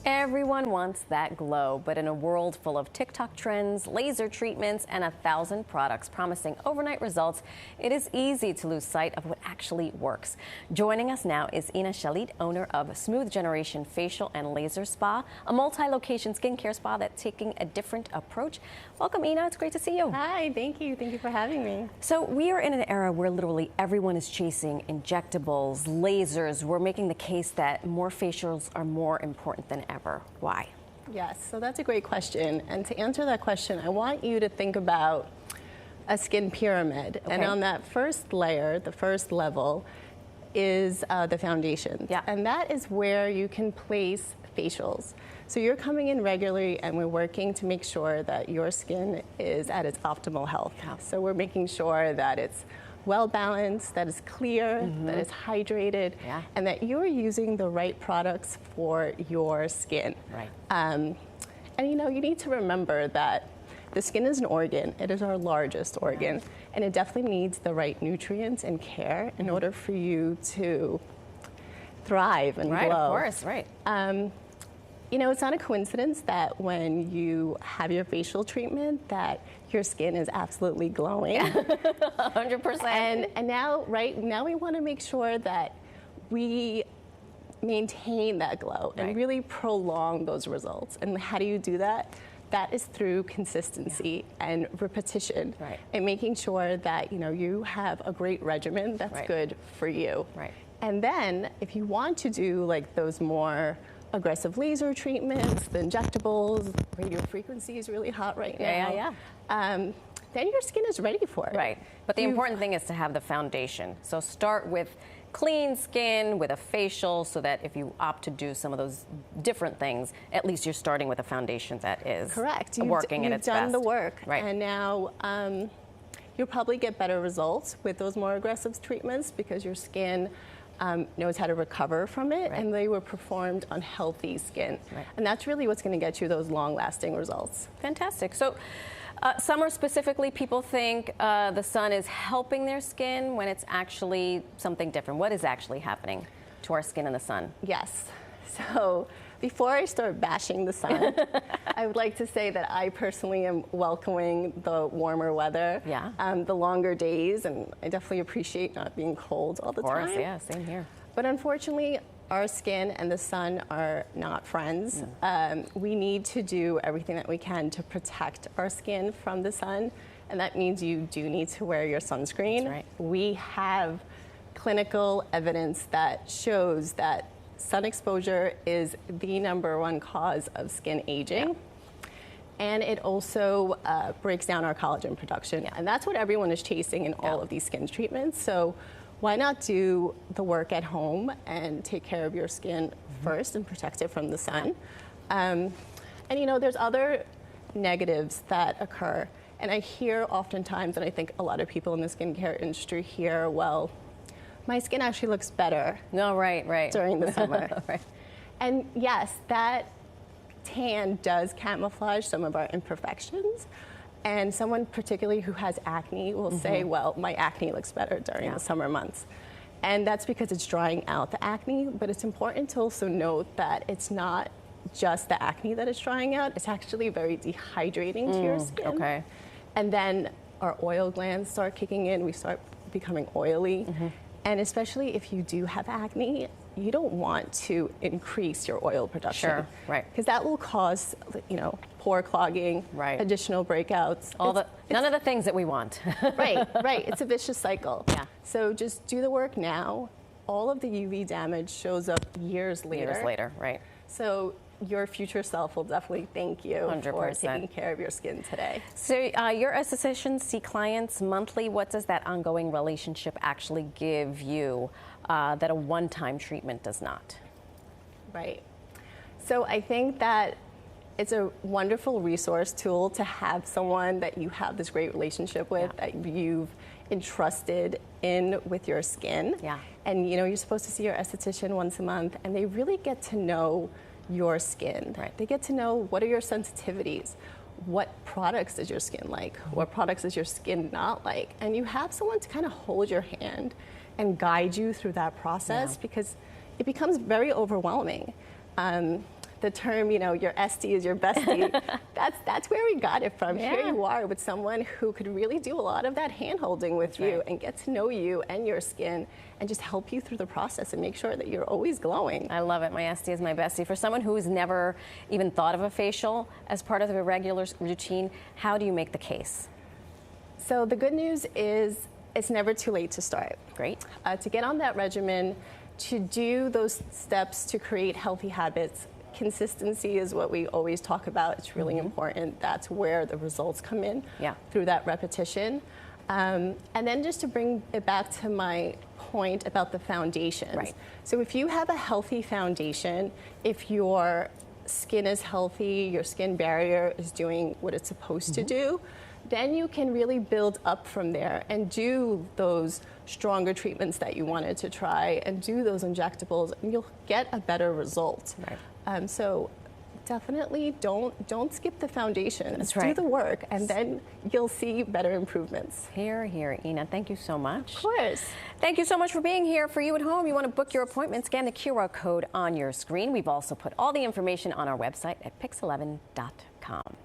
Everyone wants that glow, but in a world full of TikTok trends, laser treatments, and 1,000 products promising overnight results, it is easy to lose sight of what actually works. Joining us now is Ina Shalit, owner of Smooth Generation Facial and Laser Spa, a multi-location skincare spa that's taking a different approach. Welcome, Ina. It's great to see you. Hi, thank you. Thank you for having me. So we are in an era where literally everyone is chasing injectables, lasers. We're making the case that more facials are more important than ever. Why? Yes, so that's a great question. And to answer that question, I want you to think about a skin pyramid. Okay. And on that first layer, the first level, is the foundation. Yeah. And that is where you can place facials. So you're coming in regularly and we're working to make sure that your skin is at its optimal health. Yeah. So we're making sure that it's well balanced, that it's clear, that it's hydrated, Yeah. and that you're using the right products for your skin. Right. And you know, you need to remember that the skin is an organ. It is our largest organ, and it definitely needs the right nutrients and care in order for you to thrive and Right, glow. of course, right. You know, it's not a coincidence that when you have your facial treatment that your skin is absolutely glowing. 100%. And now, now we want to make sure that we maintain that glow and Right. really prolong those results. And how do you do that? That is through consistency and repetition, Right. and making sure that you have a great regimen that's Right. good for you. Right. And then, if you want to do like those more aggressive laser treatments, the injectables, radio frequency is really hot right now. Yeah. Then your skin is ready for it. Right. But the important thing is to have the foundation. So start with clean skin, with a facial, so that if you opt to do some of those different things, at least you're starting with a foundation that is Correct. working at its best. You've done the work. Right. And now you'll probably get better results with those more aggressive treatments because your skin knows how to recover from it, Right. and they were performed on healthy skin. Right. And that's really what's going to get you those long-lasting results. Fantastic. So summer specifically, people think the sun is helping their skin when it's actually something different. What is actually happening to our skin in the sun? Yes. So before I start bashing the sun, I would like to say that I personally am welcoming the warmer weather, Yeah. The longer days, and I definitely appreciate not being cold all the Of course, time. yeah, same here. But unfortunately, our skin and the sun are not friends. We need to do everything that we can to protect our skin from the sun, and that means you do need to wear your sunscreen. That's right. We have clinical evidence that shows that sun exposure is the #1 cause of skin aging. Yeah. And it also breaks down our collagen production. And that's what everyone is chasing in all of these skin treatments. So why not do the work at home and take care of your skin first and protect it from the sun? And you know, there's other negatives that occur. And I hear oftentimes, and I think a lot of people in the skincare industry hear, well, my skin actually looks better No, right. during the summer. Right. And yes, that tan does camouflage some of our imperfections. And someone particularly who has acne will say, well, my acne looks better during the summer months. And that's because it's drying out the acne, but it's important to also note that it's not just the acne that is drying out, it's actually very dehydrating to your skin. Okay. And then our oil glands start kicking in, we start becoming oily. And especially if you do have acne, you don't want to increase your oil production. Sure, right. Because that will cause, pore clogging, Right. additional breakouts. None of the things that we want. Right. It's a vicious cycle. Yeah. So just do the work now. All of the UV damage shows up years later. Years later, right. So your future self will definitely thank you for 100%. taking care of your skin today. So your estheticians see clients monthly. What does that ongoing relationship actually give you that a one-time treatment does not? Right. So I think that it's a wonderful resource tool to have someone that you have this great relationship with, that you've entrusted in with your skin. Yeah. And you're supposed to see your esthetician once a month, and they really get to know your skin. Right. They get to know what are your sensitivities, what products does your skin like, what products does your skin not like, and you have someone to kind of hold your hand and guide you through that process because it becomes very overwhelming. the term, your SD is your bestie, that's where we got it from. Yeah. Here you are with someone who could really do a lot of that hand-holding with That's you right. and get to know you and your skin and just help you through the process and make sure that you're always glowing. I love it. My SD is my bestie. For someone who's never even thought of a facial as part of a regular routine, how do you make the case? So the good news is it's never too late to start. Great. To get on that regimen, to do those steps to create healthy habits. Consistency is what we always talk about. It's really important. That's where the results come in, through that repetition. And then just to bring it back to my point about the foundations. Right. So if you have a healthy foundation, if your skin is healthy, your skin barrier is doing what it's supposed to do, then you can really build up from there and do those stronger treatments that you wanted to try and do those injectables, and you'll get a better result. Right. So definitely don't skip the foundations. That's right. Do the work, and then you'll see better improvements. Here, here, Ina. Thank you so much. Of course. Thank you so much for being here. For you at home, you want to book your appointment, scan the QR code on your screen. We've also put all the information on our website at pix11.com.